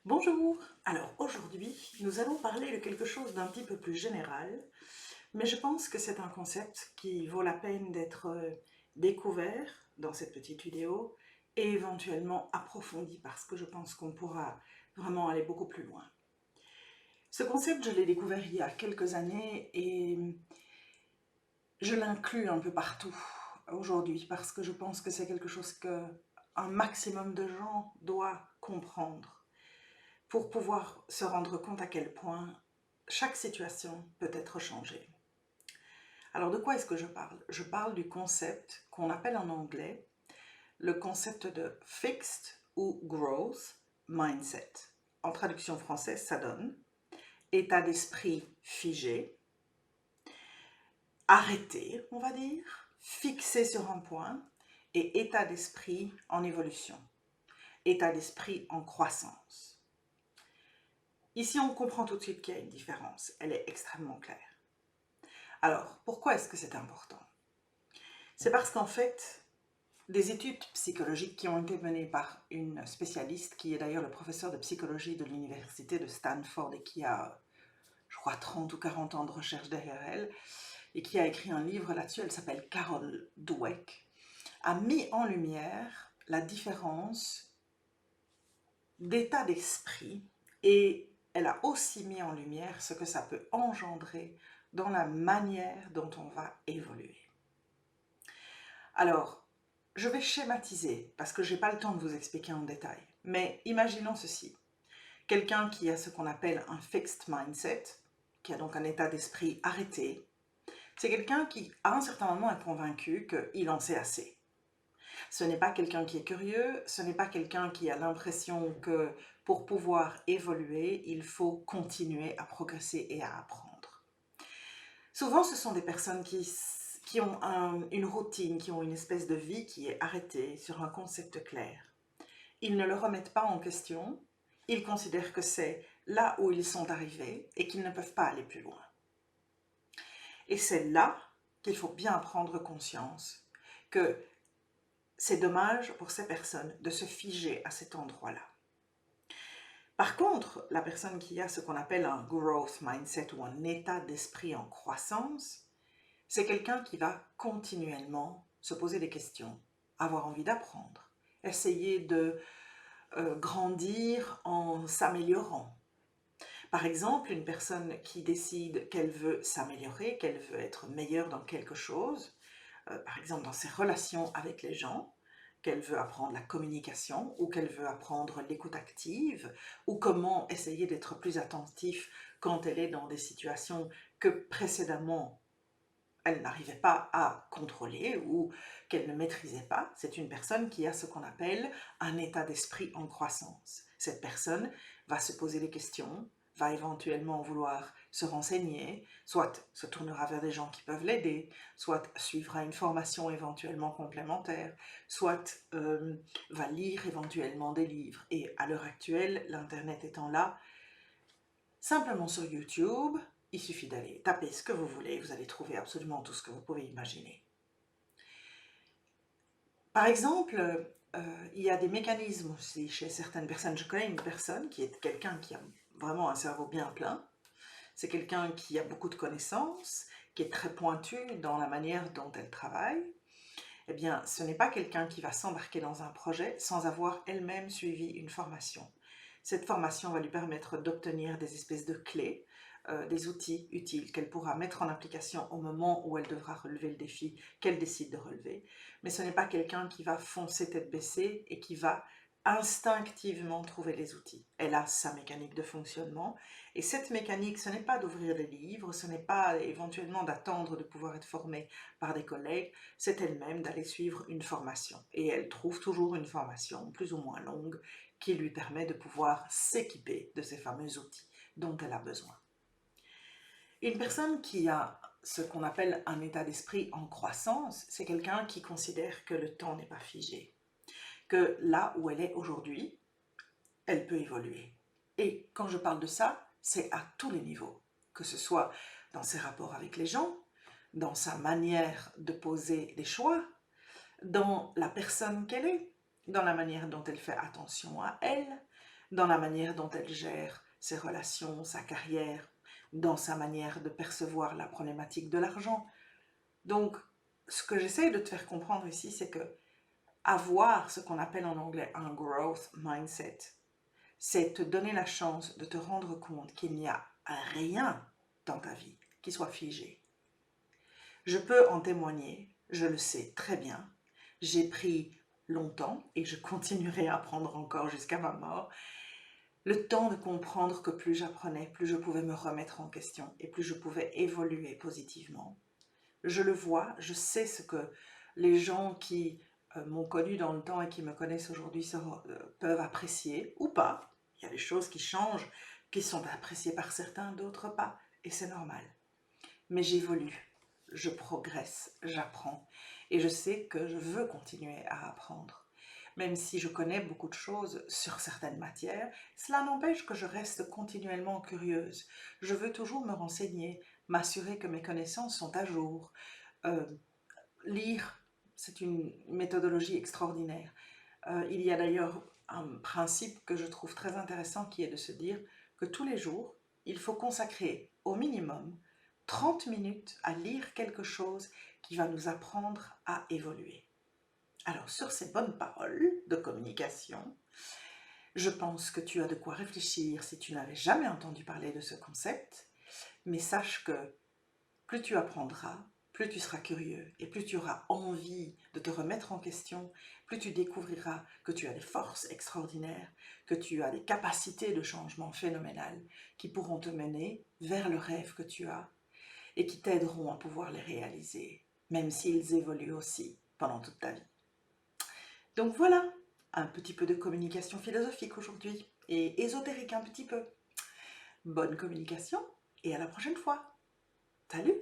Bonjour! Alors aujourd'hui, nous allons parler de quelque chose d'un petit peu plus général, mais je pense que c'est un concept qui vaut la peine d'être découvert dans cette petite vidéo et éventuellement approfondi parce que je pense qu'on pourra vraiment aller beaucoup plus loin. Ce concept, je l'ai découvert il y a quelques années et je l'inclus un peu partout aujourd'hui parce que je pense que c'est quelque chose que un maximum de gens doivent comprendre pour pouvoir se rendre compte à quel point chaque situation peut être changée. Alors de quoi est-ce que je parle? Je parle du concept qu'on appelle en anglais le concept de fixed ou growth mindset. En traduction française, ça donne état d'esprit figé, arrêté, on va dire, fixé sur un point, et état d'esprit en évolution, état d'esprit en croissance. Ici, on comprend tout de suite qu'il y a une différence, elle est extrêmement claire. Alors, pourquoi est-ce que c'est important? C'est parce qu'en fait, des études psychologiques qui ont été menées par une spécialiste, qui est d'ailleurs le professeur de psychologie de l'université de Stanford et qui a, je crois, 30 ou 40 ans de recherche derrière elle, et qui a écrit un livre là-dessus, elle s'appelle Carol Dweck, a mis en lumière la différence d'état d'esprit et elle a aussi mis en lumière ce que ça peut engendrer dans la manière dont on va évoluer. Alors, je vais schématiser parce que je n'ai pas le temps de vous expliquer en détail, mais imaginons ceci. Quelqu'un qui a ce qu'on appelle un fixed mindset, qui a donc un état d'esprit arrêté, c'est quelqu'un qui, à un certain moment, est convaincu qu'il en sait assez. Ce n'est pas quelqu'un qui est curieux, ce n'est pas quelqu'un qui a l'impression que pour pouvoir évoluer, il faut continuer à progresser et à apprendre. Souvent, ce sont des personnes qui ont une routine, qui ont une espèce de vie qui est arrêtée sur un concept clair. Ils ne le remettent pas en question, ils considèrent que c'est là où ils sont arrivés et qu'ils ne peuvent pas aller plus loin. Et c'est là qu'il faut bien prendre conscience que c'est dommage pour ces personnes de se figer à cet endroit-là. Par contre, la personne qui a ce qu'on appelle un growth mindset ou un état d'esprit en croissance, c'est quelqu'un qui va continuellement se poser des questions, avoir envie d'apprendre, essayer de grandir en s'améliorant. Par exemple, une personne qui décide qu'elle veut s'améliorer, qu'elle veut être meilleure dans quelque chose, par exemple dans ses relations avec les gens, qu'elle veut apprendre la communication ou qu'elle veut apprendre l'écoute active ou comment essayer d'être plus attentif quand elle est dans des situations que précédemment elle n'arrivait pas à contrôler ou qu'elle ne maîtrisait pas. C'est une personne qui a ce qu'on appelle un état d'esprit en croissance. Cette personne va se poser des questions, va éventuellement vouloir se renseigner, soit se tournera vers des gens qui peuvent l'aider, soit suivra une formation éventuellement complémentaire, soit va lire éventuellement des livres. Et à l'heure actuelle, l'Internet étant là, simplement sur YouTube, il suffit d'aller taper ce que vous voulez, vous allez trouver absolument tout ce que vous pouvez imaginer. Par exemple, il y a des mécanismes aussi chez certaines personnes. Je connais une personne qui est quelqu'un qui a vraiment un cerveau bien plein. C'est quelqu'un qui a beaucoup de connaissances, qui est très pointu dans la manière dont elle travaille. Eh bien, ce n'est pas quelqu'un qui va s'embarquer dans un projet sans avoir elle-même suivi une formation. Cette formation va lui permettre d'obtenir des espèces de clés, des outils utiles qu'elle pourra mettre en application au moment où elle devra relever le défi qu'elle décide de relever. Mais ce n'est pas quelqu'un qui va foncer tête baissée et qui va instinctivement trouver les outils. Elle a sa mécanique de fonctionnement et cette mécanique, ce n'est pas d'ouvrir des livres, ce n'est pas éventuellement d'attendre de pouvoir être formée par des collègues, c'est elle-même d'aller suivre une formation. Et elle trouve toujours une formation plus ou moins longue qui lui permet de pouvoir s'équiper de ces fameux outils dont elle a besoin. Une personne qui a ce qu'on appelle un état d'esprit en croissance, c'est quelqu'un qui considère que le temps n'est pas figé, que là où elle est aujourd'hui, elle peut évoluer. Et quand je parle de ça, c'est à tous les niveaux, que ce soit dans ses rapports avec les gens, dans sa manière de poser des choix, dans la personne qu'elle est, dans la manière dont elle fait attention à elle, dans la manière dont elle gère ses relations, sa carrière, dans sa manière de percevoir la problématique de l'argent. Donc, ce que j'essaie de te faire comprendre ici, c'est que avoir ce qu'on appelle en anglais un growth mindset, c'est te donner la chance de te rendre compte qu'il n'y a rien dans ta vie qui soit figé. Je peux en témoigner, je le sais très bien. J'ai pris longtemps et je continuerai à apprendre encore jusqu'à ma mort. Le temps de comprendre que plus j'apprenais, plus je pouvais me remettre en question et plus je pouvais évoluer positivement. Je le vois, je sais ce que les gens qui m'ont connu dans le temps et qui me connaissent aujourd'hui peuvent apprécier ou pas. Il y a des choses qui changent, qui sont appréciées par certains, d'autres pas, et c'est normal. Mais j'évolue, je progresse, j'apprends, et je sais que je veux continuer à apprendre. Même si je connais beaucoup de choses sur certaines matières, cela n'empêche que je reste continuellement curieuse. Je veux toujours me renseigner, m'assurer que mes connaissances sont à jour. Euh, Lire, c'est une méthodologie extraordinaire. Il y a d'ailleurs un principe que je trouve très intéressant qui est de se dire que tous les jours, il faut consacrer au minimum 30 minutes à lire quelque chose qui va nous apprendre à évoluer. Alors, sur ces bonnes paroles de communication, je pense que tu as de quoi réfléchir si tu n'avais jamais entendu parler de ce concept, mais sache que plus tu apprendras, plus tu seras curieux et plus tu auras envie de te remettre en question, plus tu découvriras que tu as des forces extraordinaires, que tu as des capacités de changement phénoménales qui pourront te mener vers le rêve que tu as et qui t'aideront à pouvoir les réaliser, même s'ils évoluent aussi pendant toute ta vie. Donc voilà, un petit peu de communication philosophique aujourd'hui et ésotérique un petit peu. Bonne communication et à la prochaine fois. Salut!